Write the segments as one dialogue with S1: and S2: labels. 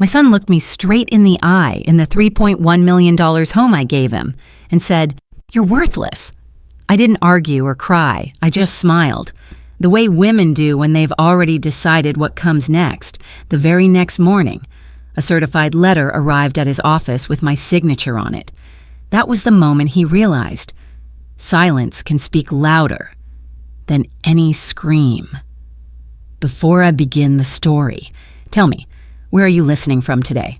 S1: My son looked me straight in the eye in the $3.1 million home I gave him and said, "You're worthless." I didn't argue or cry. I just smiled, the way women do when they've already decided what comes next. The very next morning, a certified letter arrived at his office with my signature on it. That was the moment he realized silence can speak louder than any scream. Before I begin the story, tell me, where are you listening from today?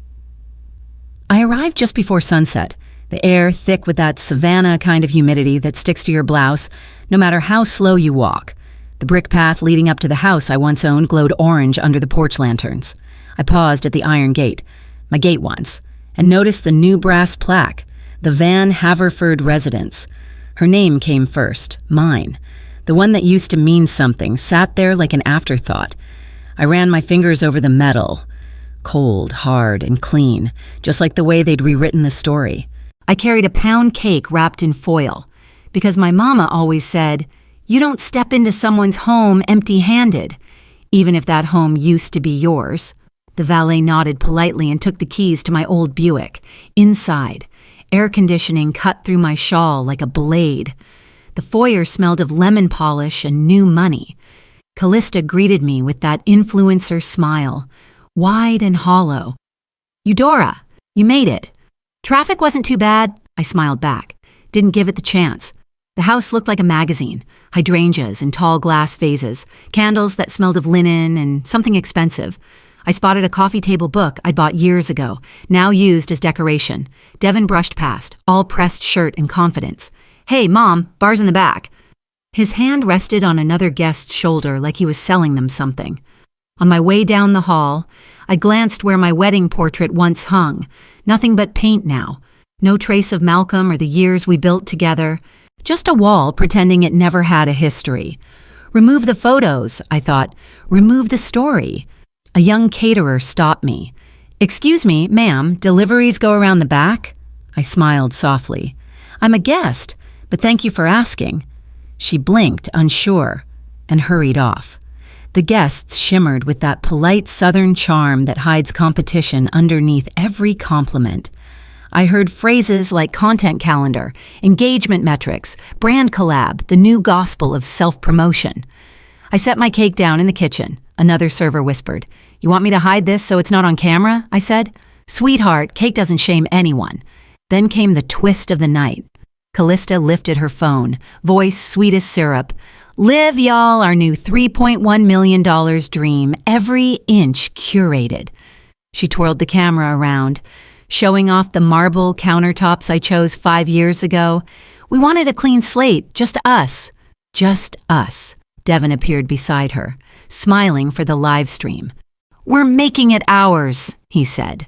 S1: I arrived just before sunset, the air thick with that savanna kind of humidity that sticks to your blouse, no matter how slow you walk. The brick path leading up to the house I once owned glowed orange under the porch lanterns. I paused at the iron gate, my gate once, and noticed the new brass plaque, the Van Haverford residence. Her name came first, mine. The one that used to mean something sat there like an afterthought. I ran my fingers over the metal. Cold, hard, and clean, just like the way they'd rewritten the story. I carried a pound cake wrapped in foil, because my mama always said, "You don't step into someone's home empty-handed, even if that home used to be yours." The valet nodded politely and took the keys to my old Buick. Inside, air conditioning cut through my shawl like a blade. The foyer smelled of lemon polish and new money. Callista greeted me with that influencer smile, wide and hollow. "Eudora, you made it." "Traffic wasn't too bad," I smiled back. Didn't give it the chance. The house looked like a magazine, hydrangeas in tall glass vases, candles that smelled of linen and something expensive. I spotted a coffee table book I'd bought years ago, now used as decoration. Devin brushed past, all pressed shirt and confidence. "Hey, Mom, bar's in the back." His hand rested on another guest's shoulder like he was selling them something. On my way down the hall, I glanced where my wedding portrait once hung. Nothing but paint now. No trace of Malcolm or the years we built together. Just a wall pretending it never had a history. Remove the photos, I thought. Remove the story. A young caterer stopped me. "Excuse me, ma'am, deliveries go around the back?" I smiled softly. "I'm a guest, but thank you for asking." She blinked, unsure, and hurried off. The guests shimmered with that polite southern charm that hides competition underneath every compliment. I heard phrases like content calendar, engagement metrics, brand collab, the new gospel of self-promotion. I set my cake down in the kitchen. Another server whispered, "You want me to hide this so it's not on camera?" I said. "Sweetheart, cake doesn't shame anyone." Then came the twist of the night. Callista lifted her phone, voice sweet as syrup. "Live, y'all, our new $3.1 million dream, every inch curated." She twirled the camera around, showing off the marble countertops I chose 5 years ago. "We wanted a clean slate, just us." Just us. Devin appeared beside her, smiling for the live stream. "We're making it ours," he said.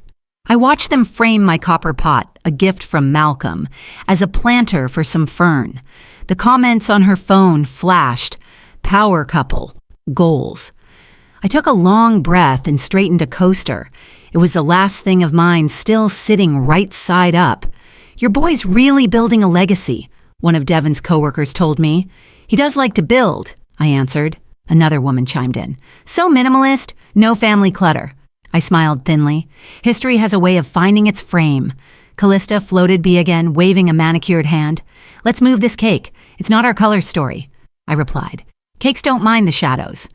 S1: I watched them frame my copper pot, a gift from Malcolm, as a planter for some fern. The comments on her phone flashed. Power couple. Goals. I took a long breath and straightened a coaster. It was the last thing of mine still sitting right side up. "Your boy's really building a legacy," one of Devin's coworkers told me. "He does like to build," I answered. Another woman chimed in. "So minimalist, no family clutter." I smiled thinly. History has a way of finding its frame. Callista floated by again, waving a manicured hand. "Let's move this cake. It's not our color story," I replied. "Cakes don't mind the shadows."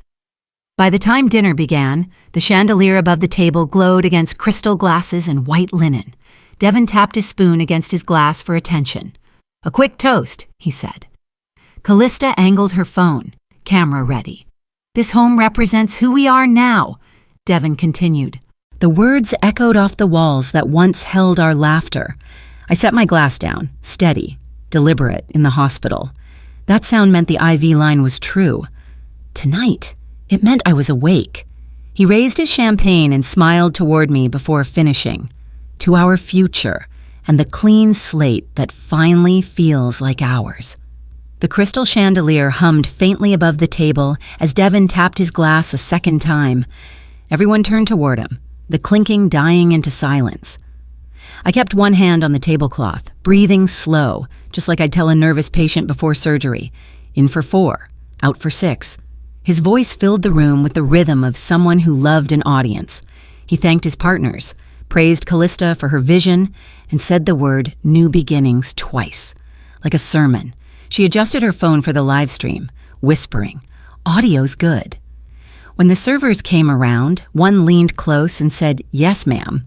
S1: By the time dinner began, the chandelier above the table glowed against crystal glasses and white linen. Devin tapped his spoon against his glass for attention. "A quick toast," he said. Callista angled her phone, camera ready. "This home represents who we are now," Devin continued. The words echoed off the walls that once held our laughter. I set my glass down, steady, deliberate, in the hospital. That sound meant the IV line was true. Tonight, it meant I was awake. He raised his champagne and smiled toward me before finishing. To our future, and the clean slate that finally feels like ours. The crystal chandelier hummed faintly above the table as Devin tapped his glass a second time. Everyone turned toward him, the clinking dying into silence. I kept one hand on the tablecloth, breathing slow, just like I'd tell a nervous patient before surgery. In for 4, out for 6. His voice filled the room with the rhythm of someone who loved an audience. He thanked his partners, praised Callista for her vision, and said the word new beginnings twice. Like a sermon, she adjusted her phone for the live stream, whispering, "Audio's good." When the servers came around, one leaned close and said, "Yes, ma'am."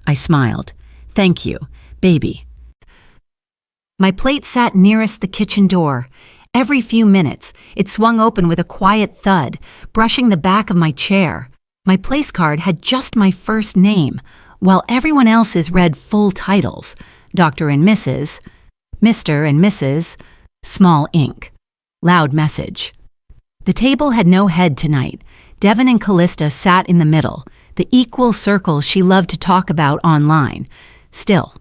S1: I smiled. "Thank you, baby." My plate sat nearest the kitchen door. Every few minutes, it swung open with a quiet thud, brushing the back of my chair. My place card had just my first name, while everyone else's read full titles, Dr. and Mrs., Mr. and Mrs., small ink. Loud message. The table had no head tonight. Devin and Callista sat in the middle, the equal circle she loved to talk about online. Still,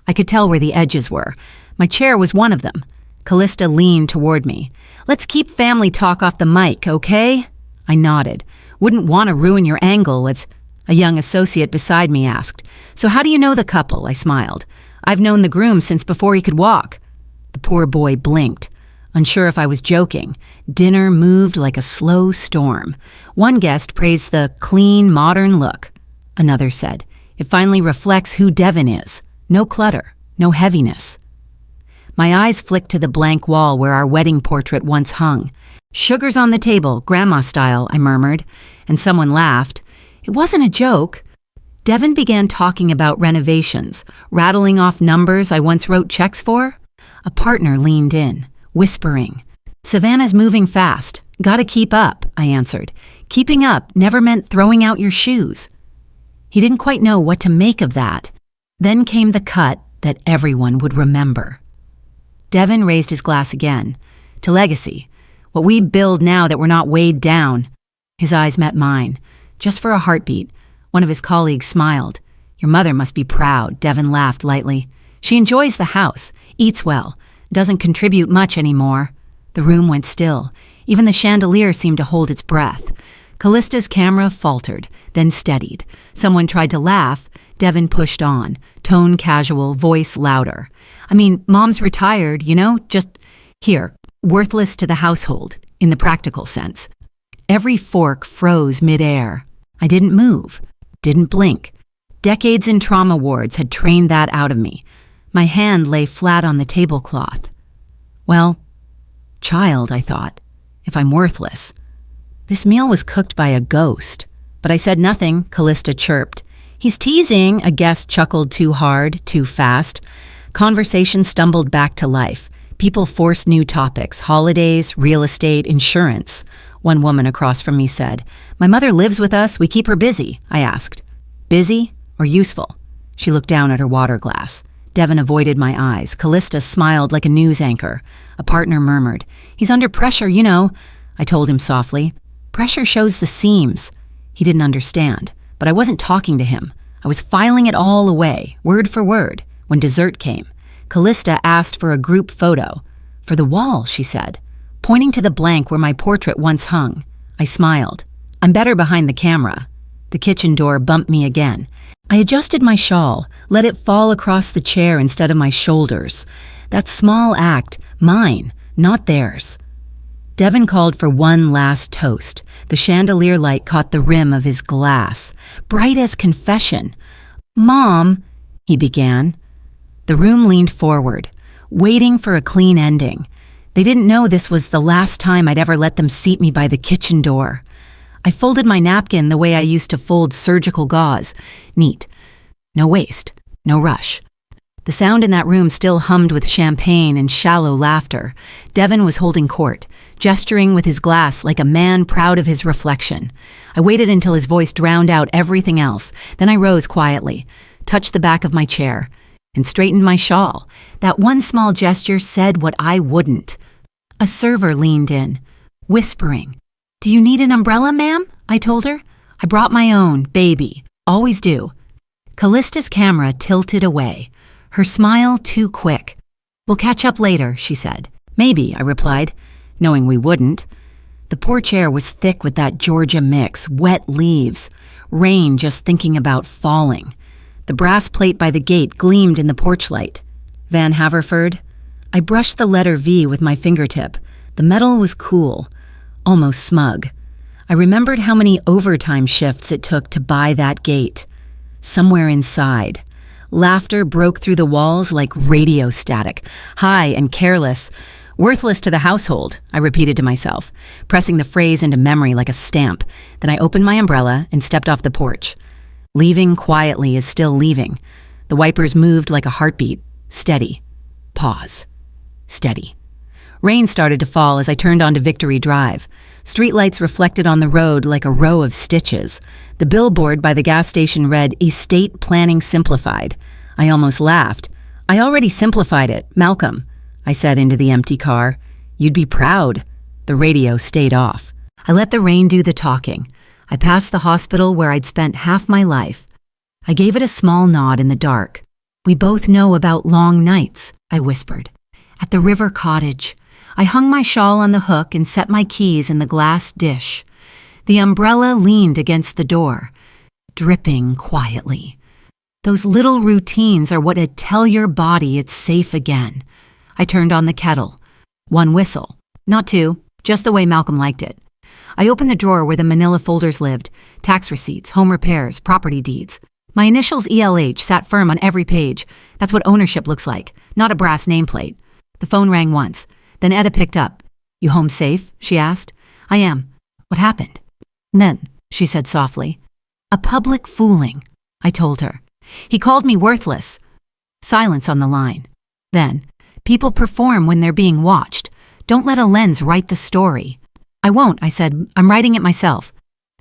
S1: I could tell where the edges were. My chair was one of them. Callista leaned toward me. "Let's keep family talk off the mic, okay?" I nodded. "Wouldn't want to ruin your angle. A young associate beside me asked. "So how do you know the couple?" I smiled. "I've known the groom since before he could walk." The poor boy blinked, unsure if I was joking. Dinner moved like a slow storm. One guest praised the clean, modern look. Another said, "It finally reflects who Devin is. No clutter, no heaviness." My eyes flicked to the blank wall where our wedding portrait once hung. "Sugar's on the table, grandma style," I murmured, and someone laughed. It wasn't a joke. Devin began talking about renovations, rattling off numbers I once wrote checks for. A partner leaned in, whispering, "Savannah's moving fast. Gotta keep up," I answered. Keeping up never meant throwing out your shoes. He didn't quite know what to make of that. Then came the cut that everyone would remember. Devin raised his glass again. "To legacy. What we build now that we're not weighed down." His eyes met mine. Just for a heartbeat. One of his colleagues smiled. "Your mother must be proud." Devin laughed lightly. "She enjoys the house, eats well, doesn't contribute much anymore." The room went still. Even the chandelier seemed to hold its breath. Callista's camera faltered, then steadied. Someone tried to laugh. Devin pushed on, tone casual, voice louder. "I mean, Mom's retired, just here, worthless to the household, in the practical sense." Every fork froze midair. I didn't move, didn't blink. Decades in trauma wards had trained that out of me. My hand lay flat on the tablecloth. Well, child, I thought, if I'm worthless. This meal was cooked by a ghost. But I said nothing, Callista chirped. "He's teasing," a guest chuckled too hard, too fast. Conversation stumbled back to life. People forced new topics, holidays, real estate, insurance. One woman across from me said, "My mother lives with us, we keep her busy." I asked, "Busy or useful?" She looked down at her water glass. Devin avoided my eyes. Callista smiled like a news anchor. A partner murmured, "He's under pressure, I told him softly. "Pressure shows the seams." He didn't understand, but I wasn't talking to him. I was filing it all away, word for word. When dessert came, Callista asked for a group photo. "For the wall," she said, pointing to the blank where my portrait once hung. I smiled. "I'm better behind the camera." The kitchen door bumped me again. I adjusted my shawl, let it fall across the chair instead of my shoulders. That small act, mine, not theirs. Devin called for one last toast. The chandelier light caught the rim of his glass, bright as confession. "Mom," he began. The room leaned forward, waiting for a clean ending. They didn't know this was the last time I'd ever let them seat me by the kitchen door. I folded my napkin the way I used to fold surgical gauze. Neat. No waste. No rush. The sound in that room still hummed with champagne and shallow laughter. Devin was holding court, gesturing with his glass like a man proud of his reflection. I waited until his voice drowned out everything else. Then I rose quietly, touched the back of my chair, and straightened my shawl. That one small gesture said what I wouldn't. A server leaned in, whispering. "Do you need an umbrella, ma'am?" I told her. "I brought my own, baby. Always do." Callista's camera tilted away, her smile too quick. "We'll catch up later," she said. "Maybe," I replied, knowing we wouldn't. The poor chair was thick with that Georgia mix, wet leaves, rain just thinking about falling. The brass plate by the gate gleamed in the porch light. Van Haverford. I brushed the letter V with my fingertip. The metal was cool, almost smug. I I remembered how many overtime shifts it took to buy that gate. Somewhere inside, laughter broke through the walls like radio static, high and careless. Worthless to the household, I repeated to myself, pressing the phrase into memory like a stamp. Then I opened my umbrella and stepped off the porch. Leaving quietly is still leaving. The wipers moved like a heartbeat. Steady. Pause. Steady. Rain started to fall as I turned onto Victory Drive. Streetlights reflected on the road like a row of stitches. The billboard by the gas station read, "Estate Planning Simplified." I almost laughed. "I already simplified it, Malcolm," I said into the empty car. "You'd be proud." The radio stayed off. I let the rain do the talking. I passed the hospital where I'd spent half my life. I gave it a small nod in the dark. "We both know about long nights," I whispered. "At the river cottage." I hung my shawl on the hook and set my keys in the glass dish. The umbrella leaned against the door, dripping quietly. Those little routines are what tell your body it's safe again. I turned on the kettle. 1 whistle. Not 2, just the way Malcolm liked it. I opened the drawer where the manila folders lived. Tax receipts, home repairs, property deeds. My initials ELH sat firm on every page. That's what ownership looks like, not a brass nameplate. The phone rang once. Then Etta picked up. "You home safe?" she asked. "I am." "What happened?" "None," she said softly. "A public fooling," I told her. "He called me worthless." Silence on the line. Then, "People perform when they're being watched. Don't let a lens write the story." "I won't," I said. "I'm writing it myself."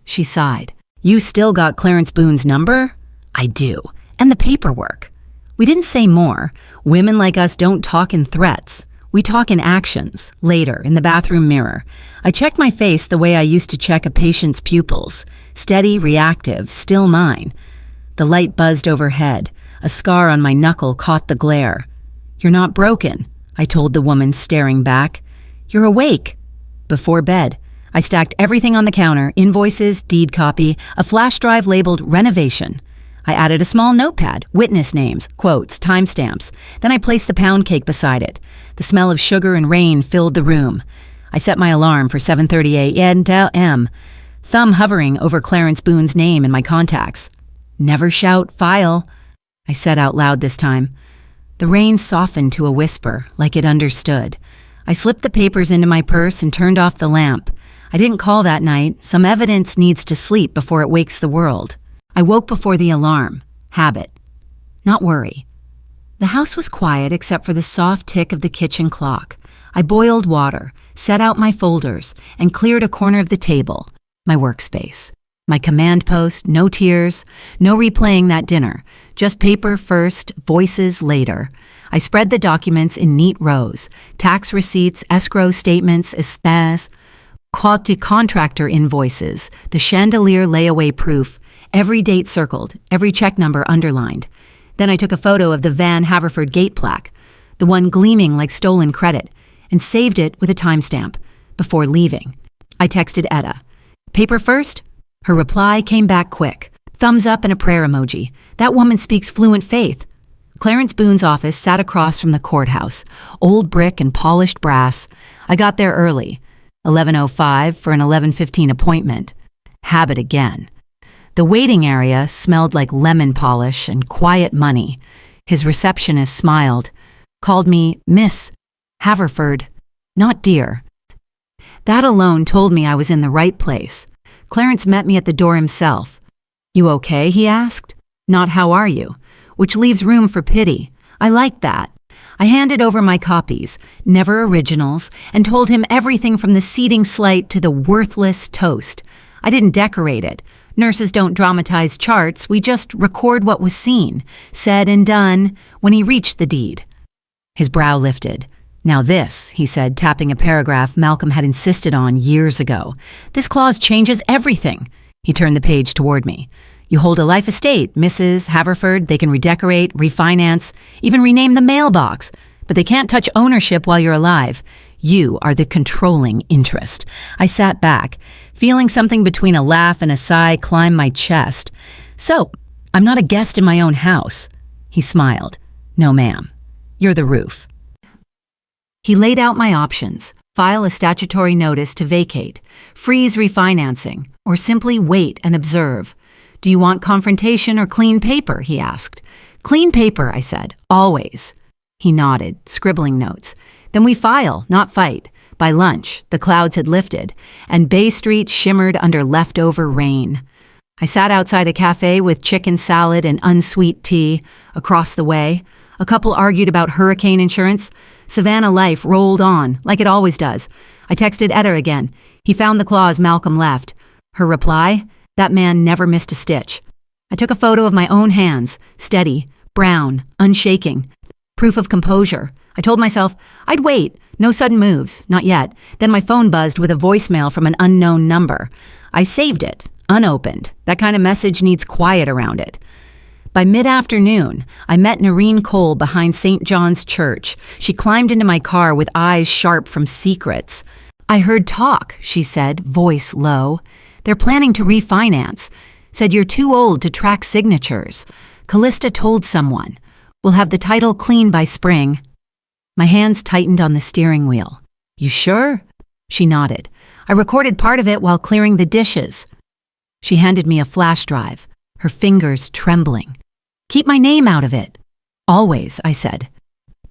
S1: She sighed. "You still got Clarence Boone's number?" "I do. And the paperwork." We didn't say more. Women like us don't talk in threats. We talk in actions. Later, in the bathroom mirror, I checked my face the way I used to check a patient's pupils. Steady, reactive, still mine. The light buzzed overhead. A scar on my knuckle caught the glare. "You're not broken," I told the woman, staring back. "You're awake." Before bed, I stacked everything on the counter, invoices, deed copy, a flash drive labeled renovation. I added a small notepad, witness names, quotes, timestamps. Then I placed the pound cake beside it. The smell of sugar and rain filled the room. I set my alarm for 7:30 a.m., thumb hovering over Clarence Boone's name in my contacts. "Never shout, file," I said out loud this time. The rain softened to a whisper, like it understood. I slipped the papers into my purse and turned off the lamp. I didn't call that night. Some evidence needs to sleep before it wakes the world. I woke before the alarm. Habit. Not worry. The house was quiet except for the soft tick of the kitchen clock. I boiled water, set out my folders, and cleared a corner of the table, my workspace. My command post, no tears, no replaying that dinner, just paper first, voices later. I spread the documents in neat rows, tax receipts, escrow statements, esthas, contractor invoices, the chandelier layaway proof, every date circled, every check number underlined. Then I took a photo of the Van Haverford gate plaque, the one gleaming like stolen credit, and saved it with a timestamp. Before leaving, I texted Etta. "Paper first?" Her reply came back quick. Thumbs up and a prayer emoji. That woman speaks fluent faith. Clarence Boone's office sat across from the courthouse, old brick and polished brass. I got there early, 11:05 for an 11:15 appointment. Habit again. The waiting area smelled like lemon polish and quiet money. His receptionist smiled, called me Miss Haverford, not dear. That alone told me I was in the right place. Clarence met me at the door himself. "You okay?" he asked. Not "how are you?" which leaves room for pity. I liked that. I handed over my copies, never originals, and told him everything from the seating slate to the worthless toast. I didn't decorate it. Nurses don't dramatize charts, we just record what was seen, said and done when he reached the deed. His brow lifted. "Now this," he said, tapping a paragraph Malcolm had insisted on years ago. "This clause changes everything." He turned the page toward me. "You hold a life estate, Mrs. Haverford. They can redecorate, refinance, even rename the mailbox, but they can't touch ownership while you're alive. You are the controlling interest." I sat back, feeling something between a laugh and a sigh climb my chest. "So, I'm not a guest in my own house." He smiled. "No, ma'am. You're the roof." He laid out my options. file a statutory notice to vacate, freeze refinancing, or simply wait and observe. Do you want confrontation or clean paper? He asked. Clean paper, I said, always. He nodded, scribbling notes. Then we file, not fight. By lunch, the clouds had lifted, and Bay Street shimmered under leftover rain. I sat outside a cafe with chicken salad and unsweet tea. Across the way, a couple argued about hurricane insurance. Savannah life rolled on, like it always does. I texted Etta again. He found the clause Malcolm left. Her reply? That man never missed a stitch. I took a photo of my own hands, steady, brown, unshaking. Proof of composure. I told myself, I'd wait, no sudden moves, not yet. Then my phone buzzed with a voicemail from an unknown number. I saved it, unopened. That kind of message needs quiet around it. By mid-afternoon, I met Noreen Cole behind St. John's Church. She climbed into my car with eyes sharp from secrets. I heard talk, she said, voice low. They're planning to refinance. Said you're too old to track signatures. Callista told someone. We'll have the title clean by spring. My hands tightened on the steering wheel. You sure? She nodded. I recorded part of it while clearing the dishes. She handed me a flash drive, her fingers trembling. Keep my name out of it. Always, I said.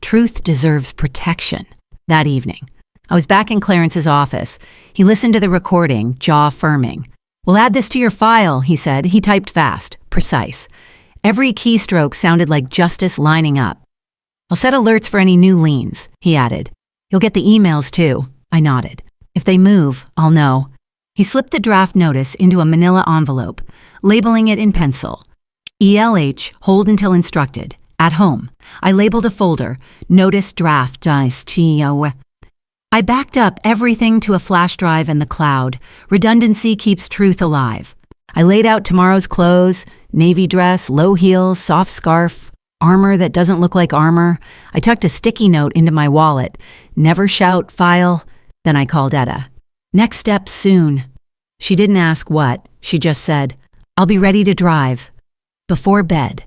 S1: Truth deserves protection. That evening, I was back in Clarence's office. He listened to the recording, jaw firming. We'll add this to your file, he said. He typed fast, precise. Every keystroke sounded like justice lining up. I'll set alerts for any new liens, he added. You'll get the emails too. I nodded. If they move, I'll know. He slipped the draft notice into a manila envelope, labeling it in pencil. ELH, hold until instructed. At home. I labeled a folder, notice draft ISTO. I backed up everything to a flash drive in the cloud. Redundancy keeps truth alive. I laid out tomorrow's clothes, navy dress, low heels, soft scarf, armor that doesn't look like armor. I tucked a sticky note into my wallet. Never shout, file. Then I called Etta. Next step soon. She didn't ask what. She just said, I'll be ready to drive. Before bed.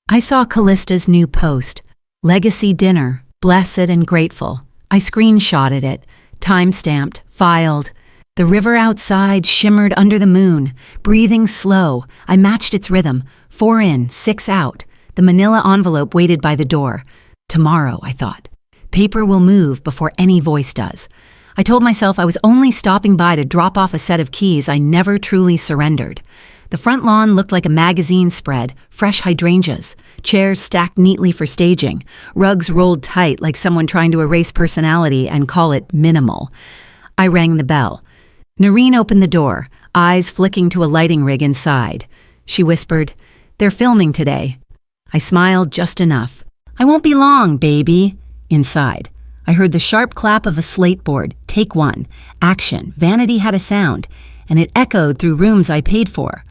S1: I saw Callista's new post. Legacy dinner, blessed and grateful. I screenshotted it, time-stamped, filed. The river outside shimmered under the moon, breathing slow. I matched its rhythm, 4 in, 6 out. The manila envelope waited by the door. Tomorrow, I thought. Paper will move before any voice does. I told myself I was only stopping by to drop off a set of keys I never truly surrendered. The front lawn looked like a magazine spread, fresh hydrangeas, chairs stacked neatly for staging, rugs rolled tight like someone trying to erase personality and call it minimal. I rang the bell. Noreen opened the door, eyes flicking to a lighting rig inside. She whispered, They're filming today. I smiled just enough. I won't be long, baby. Inside, I heard the sharp clap of a slate board. Take one. Action. Vanity had a sound, and it echoed through rooms I paid for.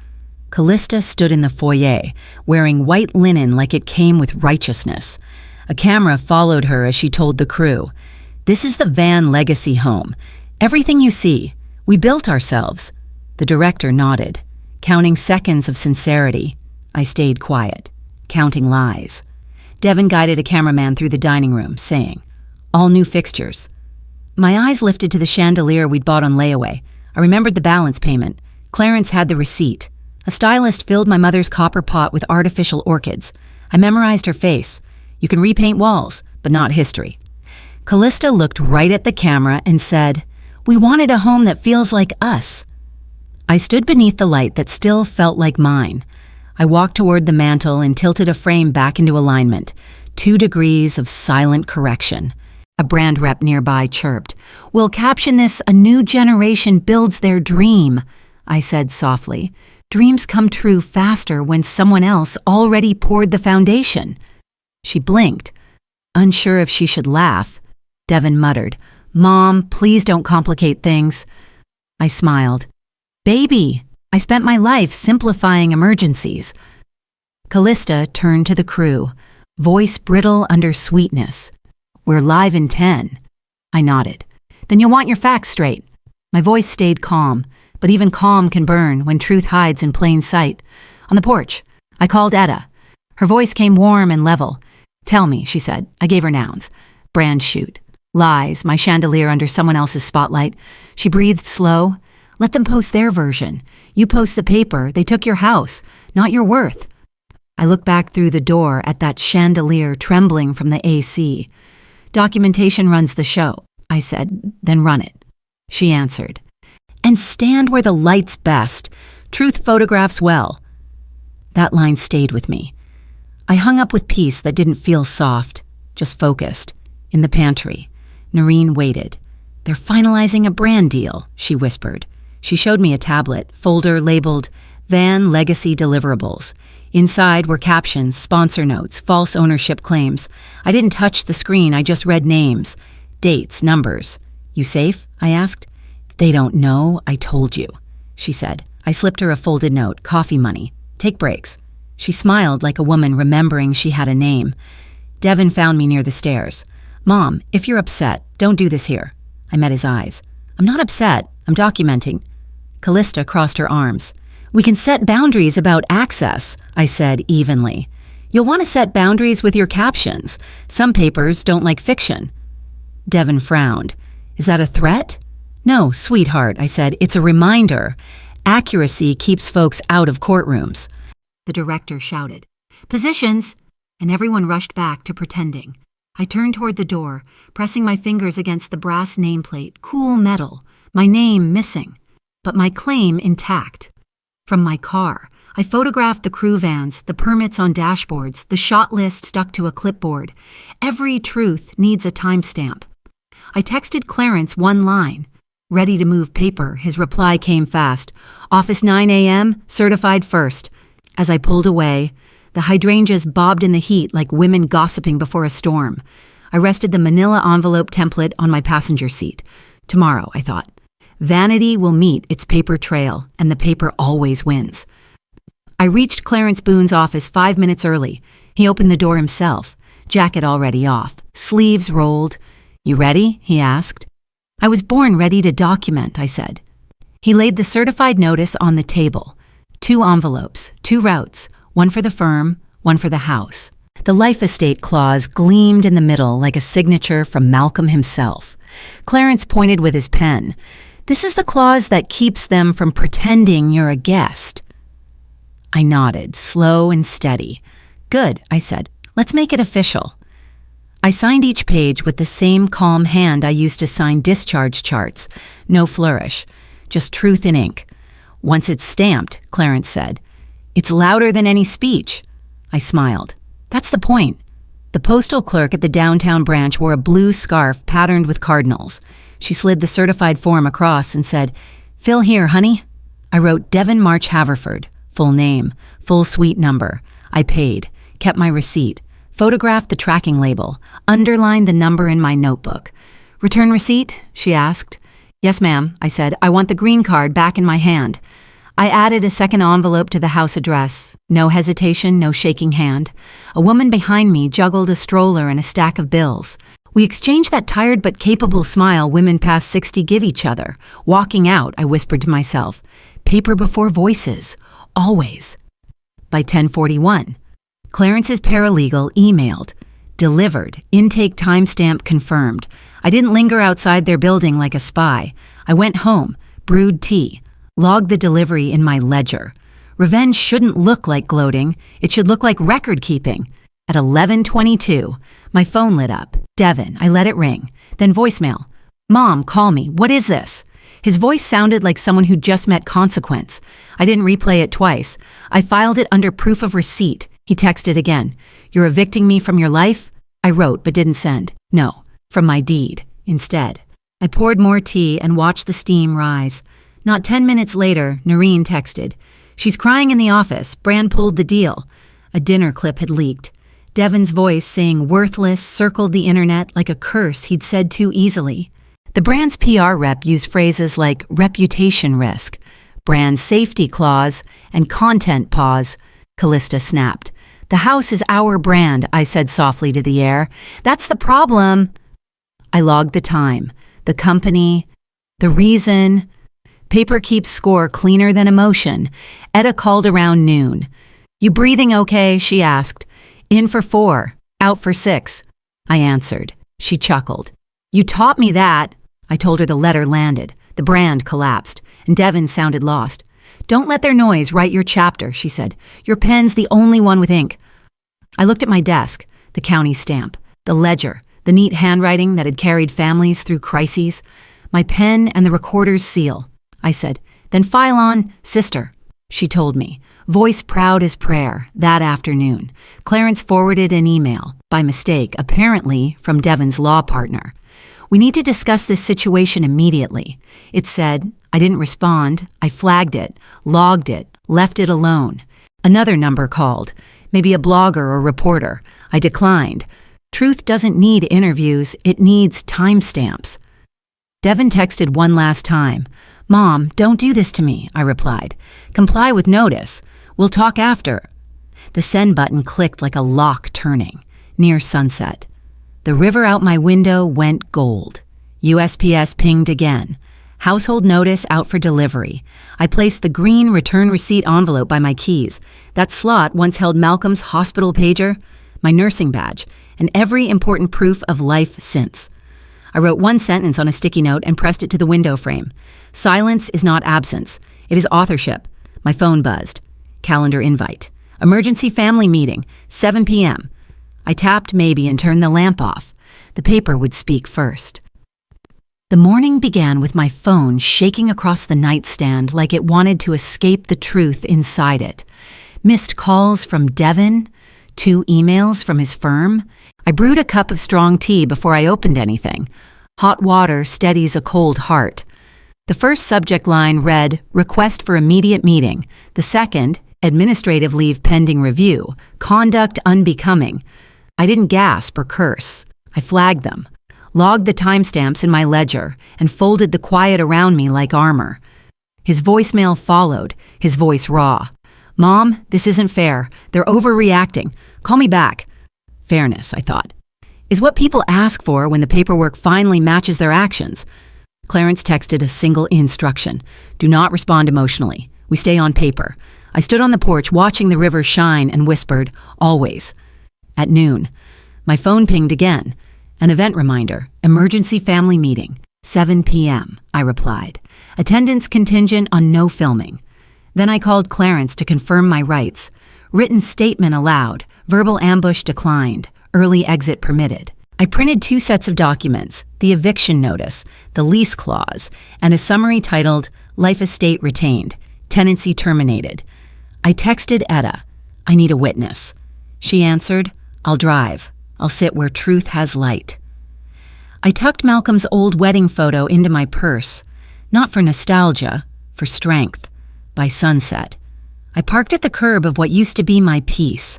S1: Callista stood in the foyer, wearing white linen like it came with righteousness. A camera followed her as she told the crew, This is the Van Legacy home. Everything you see, we built ourselves. The director nodded, counting seconds of sincerity. I stayed quiet, counting lies. Devin guided a cameraman through the dining room, saying, All new fixtures. My eyes lifted to the chandelier we'd bought on layaway. I remembered the balance payment. Clarence had the receipt. A stylist filled my mother's copper pot with artificial orchids. I memorized her face. You can repaint walls, but not history. Callista looked right at the camera and said, We wanted a home that feels like us. I stood beneath the light that still felt like mine. I walked toward the mantel and tilted a frame back into alignment. 2 degrees of silent correction. A brand rep nearby chirped, We'll caption this, A New Generation Builds Their Dream, I said softly. Dreams come true faster when someone else already poured the foundation. She blinked, unsure if she should laugh. Devin muttered, Mom, please don't complicate things. I smiled. Baby, I spent my life simplifying emergencies. Callista turned to the crew, voice brittle under sweetness. We're live in 10. I nodded. Then you'll want your facts straight. My voice stayed calm. But even calm can burn when truth hides in plain sight. On the porch, I called Etta. Her voice came warm and level. Tell me, she said. I gave her nouns. Brand shoot. Lies, my chandelier under someone else's spotlight. She breathed slow. Let them post their version. You post the paper, they took your house, not your worth. I looked back through the door at that chandelier trembling from the AC. Documentation runs the show, I said, then run it. She answered. And stand where the light's best. Truth photographs well. That line stayed with me. I hung up with peace that didn't feel soft, just focused. In the pantry, Noreen waited. They're finalizing a brand deal, she whispered. She showed me a tablet, folder labeled Van Legacy Deliverables. Inside were captions, sponsor notes, false ownership claims. I didn't touch the screen, I just read names, dates, numbers. You safe? I asked. They don't know, I told you, she said. I slipped her a folded note, coffee money. Take breaks. She smiled like a woman remembering she had a name. Devin found me near the stairs. Mom, if you're upset, don't do this here. I met his eyes. I'm not upset, I'm documenting. Callista crossed her arms. We can set boundaries about access, I said evenly. You'll want to set boundaries with your captions. Some papers don't like fiction. Devin frowned. Is that a threat? No, sweetheart, I said. It's a reminder. Accuracy keeps folks out of courtrooms. The director shouted, Positions! And everyone rushed back to pretending. I turned toward the door, pressing my fingers against the brass nameplate, cool metal, my name missing, but my claim intact. From my car, I photographed the crew vans, the permits on dashboards, the shot list stuck to a clipboard. Every truth needs a timestamp. I texted Clarence one line. Ready to move paper, his reply came fast. Office 9 a.m., certified first. As I pulled away, the hydrangeas bobbed in the heat like women gossiping before a storm. I rested the manila envelope template on my passenger seat. Tomorrow, I thought. Vanity will meet its paper trail, and the paper always wins. I reached Clarence Boone's office 5 minutes early. He opened the door himself, jacket already off, sleeves rolled. You ready? He asked. I was born ready to document, I said. He laid the certified notice on the table. 2 envelopes, 2 routes, one for the firm, one for the house. The life estate clause gleamed in the middle like a signature from Malcolm himself. Clarence pointed with his pen. This is the clause that keeps them from pretending you're a guest. I nodded, slow and steady. Good, I said. Let's make it official. I signed each page with the same calm hand I used to sign discharge charts. No flourish, just truth in ink. Once it's stamped, Clarence said, it's louder than any speech. I smiled. That's the point. The postal clerk at the downtown branch wore a blue scarf patterned with cardinals. She slid the certified form across and said, Fill here, honey. I wrote Devin March Haverford, full name, full suite number. I paid, kept my receipt, photographed the tracking label, underlined the number in my notebook. Return receipt? She asked. Yes, ma'am, I said. I want the green card back in my hand. I added a second envelope to the house address. No hesitation, no shaking hand. A woman behind me juggled a stroller and a stack of bills. We exchanged that tired but capable smile women past 60 give each other. Walking out, I whispered to myself, paper before voices, always. By 10:41, Clarence's paralegal emailed, delivered, intake timestamp confirmed. I didn't linger outside their building like a spy. I went home, brewed tea, logged the delivery in my ledger. Revenge shouldn't look like gloating. It should look like record keeping. At 11:22, my phone lit up. Devin, I let it ring. Then voicemail. Mom, call me. What is this? His voice sounded like someone who just met consequence. I didn't replay it twice. I filed it under proof of receipt. He texted again. You're evicting me from your life? I wrote but didn't send. No, from my deed, instead. I poured more tea and watched the steam rise. Not 10 minutes later, Noreen texted. She's crying in the office. Brand pulled the deal. A dinner clip had leaked. Devin's voice saying worthless circled the internet like a curse he'd said too easily. The brand's PR rep used phrases like reputation risk, brand safety clause, and content pause. Callista snapped. The house is our brand, I said softly to the air. That's the problem. I logged the time, the company, the reason. Paper keeps score cleaner than emotion. Etta called around noon. You breathing okay? She asked. In for 4, out for 6. I answered. She chuckled. You taught me that. I told her the letter landed. The brand collapsed, and Devin sounded lost. Don't let their noise write your chapter, she said. Your pen's the only one with ink. I looked at my desk, the county stamp, the ledger, the neat handwriting that had carried families through crises, my pen and the recorder's seal. I said, then file on, sister, she told me, voice proud as prayer, that afternoon. Clarence forwarded an email, by mistake, apparently from Devin's law partner. We need to discuss this situation immediately. It said, I didn't respond, I flagged it, logged it, left it alone. Another number called, maybe a blogger or reporter. I declined. Truth doesn't need interviews, it needs timestamps. Devin texted one last time. Mom, don't do this to me, I replied. Comply with notice. We'll talk after. The send button clicked like a lock turning, near sunset. The river out my window went gold. USPS pinged again. Household notice out for delivery. I placed the green return receipt envelope by my keys. That slot once held Malcolm's hospital pager, my nursing badge, and every important proof of life since. I wrote one sentence on a sticky note and pressed it to the window frame. Silence is not absence. It is authorship. My phone buzzed. Calendar invite. Emergency family meeting, 7 p.m. I tapped maybe and turned the lamp off. The paper would speak first. The morning began with my phone shaking across the nightstand like it wanted to escape the truth inside it. Missed calls from Devin, 2 emails from his firm. I brewed a cup of strong tea before I opened anything. Hot water steadies a cold heart. The first subject line read, request for immediate meeting. The second, administrative leave pending review, conduct unbecoming. I didn't gasp or curse. I flagged them, logged the timestamps in my ledger, and folded the quiet around me like armor. His voicemail followed, his voice raw. Mom, this isn't fair. They're overreacting. Call me back. Fairness, I thought, is what people ask for when the paperwork finally matches their actions. Clarence texted a single instruction. Do not respond emotionally. We stay on paper. I stood on the porch watching the river shine and whispered, always. At noon, my phone pinged again. An event reminder, emergency family meeting, 7 p.m., I replied. Attendance contingent on no filming. Then I called Clarence to confirm my rights. Written statement allowed, verbal ambush declined, early exit permitted. I printed 2 sets of documents, the eviction notice, the lease clause, and a summary titled, Life Estate Retained, Tenancy Terminated. I texted Etta, I need a witness. She answered, I'll drive. I'll sit where truth has light. I tucked Malcolm's old wedding photo into my purse, not for nostalgia, for strength. By sunset, I parked at the curb of what used to be my peace.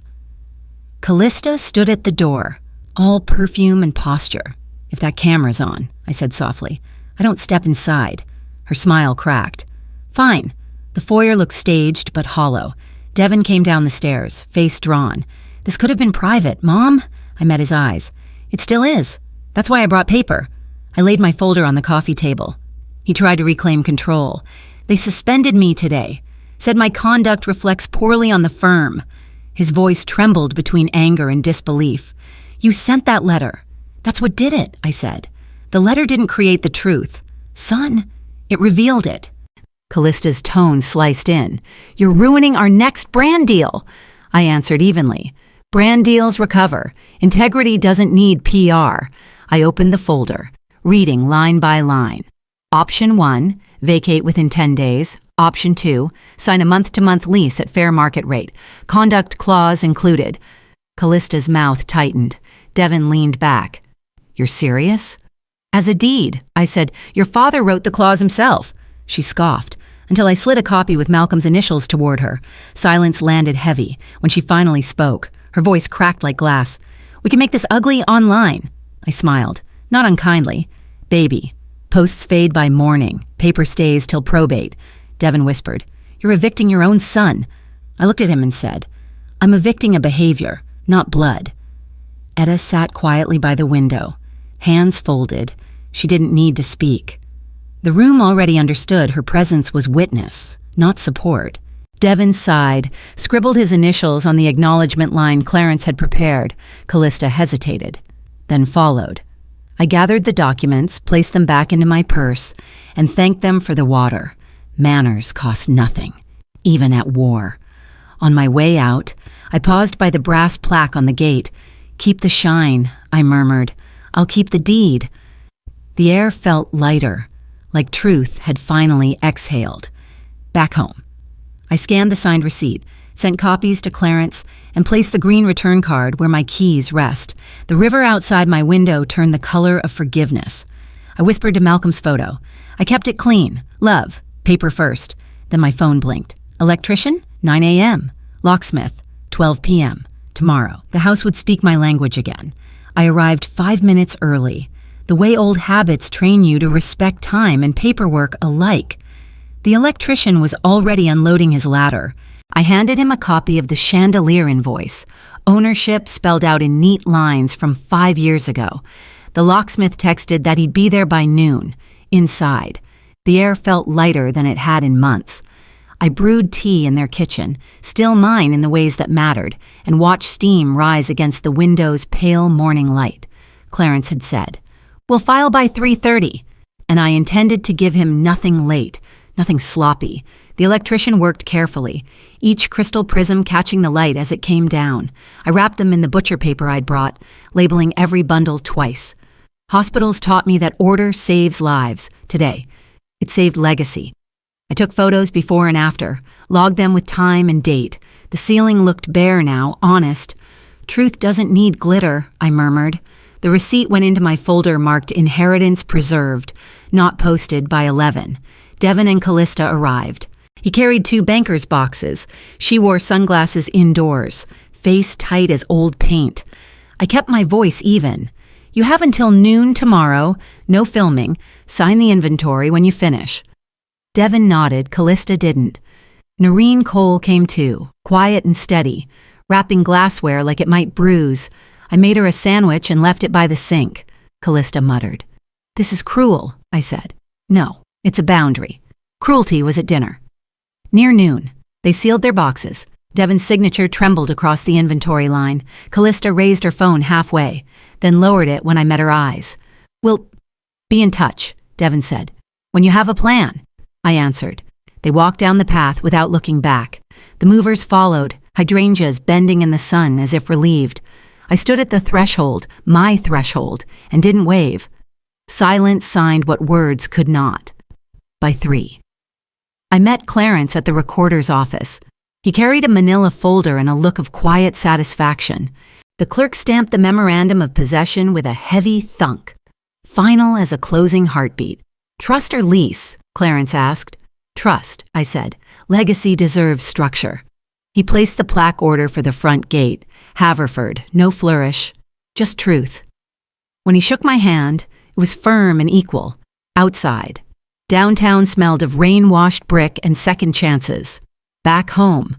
S1: Callista stood at the door, all perfume and posture. If that camera's on, I said softly. I don't step inside. Her smile cracked. Fine. The foyer looked staged but hollow. Devin came down the stairs, face drawn. This could have been private, Mom. I met his eyes. It still is. That's why I brought paper. I laid my folder on the coffee table. He tried to reclaim control. They suspended me today. Said my conduct reflects poorly on the firm. His voice trembled between anger and disbelief. You sent that letter. That's what did it, I said. The letter didn't create the truth. Son, it revealed it. Callista's tone sliced in. You're ruining our next brand deal. I answered evenly. Brand deals recover. Integrity doesn't need PR. I opened the folder, reading line by line. Option 1, vacate within 10 days. Option 2, sign a month-to-month lease at fair market rate. Conduct clause included. Callista's mouth tightened. Devin leaned back. You're serious? As a deed, I said. Your father wrote the clause himself. She scoffed, until I slid a copy with Malcolm's initials toward her. Silence landed heavy when she finally spoke. Her voice cracked like glass. We can make this ugly online. I smiled, not unkindly. Baby. Posts fade by morning. Paper stays till probate. Devin whispered, You're evicting your own son. I looked at him and said, I'm evicting a behavior, not blood. Etta sat quietly by the window, hands folded. She didn't need to speak. The room already understood her presence was witness, not support. Devin sighed, scribbled his initials on the acknowledgement line Clarence had prepared. Callista hesitated, then followed. I gathered the documents, placed them back into my purse, and thanked them for the water. Manners cost nothing, even at war. On my way out, I paused by the brass plaque on the gate. "Keep the shine," I murmured. "I'll keep the deed." The air felt lighter, like truth had finally exhaled. Back home. I scanned the signed receipt, sent copies to Clarence, and placed the green return card where my keys rest. The river outside my window turned the color of forgiveness. I whispered to Malcolm's photo. I kept it clean. Love. Paper first. Then my phone blinked. Electrician? 9 a.m. Locksmith? 12 p.m. Tomorrow. The house would speak my language again. I arrived 5 minutes early. The way old habits train you to respect time and paperwork alike. The electrician was already unloading his ladder. I handed him a copy of the chandelier invoice, ownership spelled out in neat lines from 5 years ago. The locksmith texted that he'd be there by noon, inside. The air felt lighter than it had in months. I brewed tea in their kitchen, still mine in the ways that mattered, and watched steam rise against the window's pale morning light. Clarence had said, "We'll file by 3:30, and I intended to give him nothing late, nothing sloppy. The electrician worked carefully, each crystal prism catching the light as it came down. I wrapped them in the butcher paper I'd brought, labeling every bundle twice. Hospitals taught me that order saves lives. Today, it saved legacy. I took photos before and after, logged them with time and date. The ceiling looked bare now, honest. Truth doesn't need glitter, I murmured. The receipt went into my folder marked Inheritance Preserved, not posted by 11. Devin and Callista arrived. He carried 2 banker's boxes. She wore sunglasses indoors, face tight as old paint. I kept my voice even. "You have until noon tomorrow, no filming. Sign the inventory when you finish." Devin nodded, Callista didn't. Noreen Cole came too, quiet and steady, wrapping glassware like it might bruise. I made her a sandwich and left it by the sink. Callista muttered. "This is cruel," I said. "No, it's a boundary. Cruelty was at dinner." Near noon, they sealed their boxes. Devin's signature trembled across the inventory line. Callista raised her phone halfway, then lowered it when I met her eyes. "We'll be in touch," Devin said. "When you have a plan," I answered. They walked down the path without looking back. The movers followed, hydrangeas bending in the sun as if relieved. I stood at the threshold, my threshold, and didn't wave. Silence signed what words could not. By 3. I met Clarence at the recorder's office. He carried a manila folder and a look of quiet satisfaction. The clerk stamped the memorandum of possession with a heavy thunk, final as a closing heartbeat. "Trust or lease?" Clarence asked. "Trust," I said. "Legacy deserves structure." He placed the plaque order for the front gate. Haverford, no flourish, just truth. When he shook my hand, it was firm and equal. Outside, downtown smelled of rain-washed brick and second chances. Back home,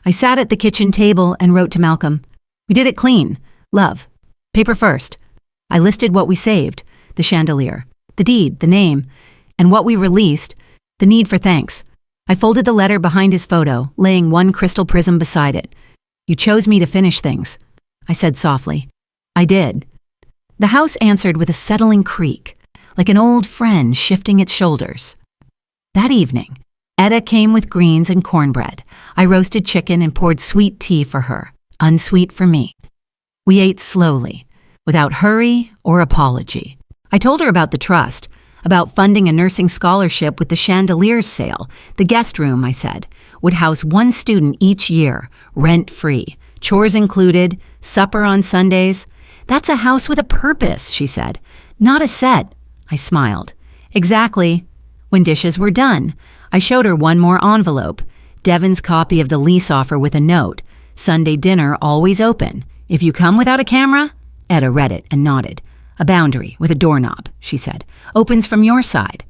S1: I sat at the kitchen table and wrote to Malcolm. "We did it clean. Love. Paper first." I listed what we saved, the chandelier, the deed, the name, and what we released, the need for thanks. I folded the letter behind his photo, laying 1 crystal prism beside it. "You chose me to finish things," I said softly. "I did." The house answered with a settling creak, like an old friend shifting its shoulders. That evening, Etta came with greens and cornbread. I roasted chicken and poured sweet tea for her, unsweet for me. We ate slowly, without hurry or apology. I told her about the trust, about funding a nursing scholarship with the chandeliers sale. The guest room, I said, would house 1 student each year, rent-free, chores included, supper on Sundays. "That's a house with a purpose," she said. "Not a set." I smiled. "Exactly." When dishes were done, I showed her 1 more envelope, Devin's copy of the lease offer with a note. "Sunday dinner always open. If you come without a camera?" Etta read it and nodded. "A boundary with a doorknob," she said. "Opens from your side."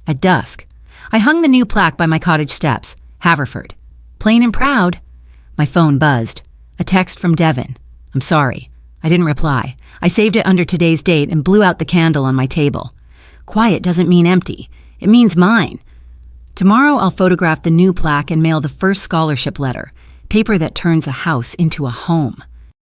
S1: At dusk, I hung the new plaque by my cottage steps. Haverford. Plain and proud. My phone buzzed. A text from Devin. "I'm sorry." I didn't reply. I saved it under today's date and blew out the candle on my table. Quiet doesn't mean empty. It means mine. Tomorrow I'll photograph the new plaque and mail the first scholarship letter, paper that turns a house into a home.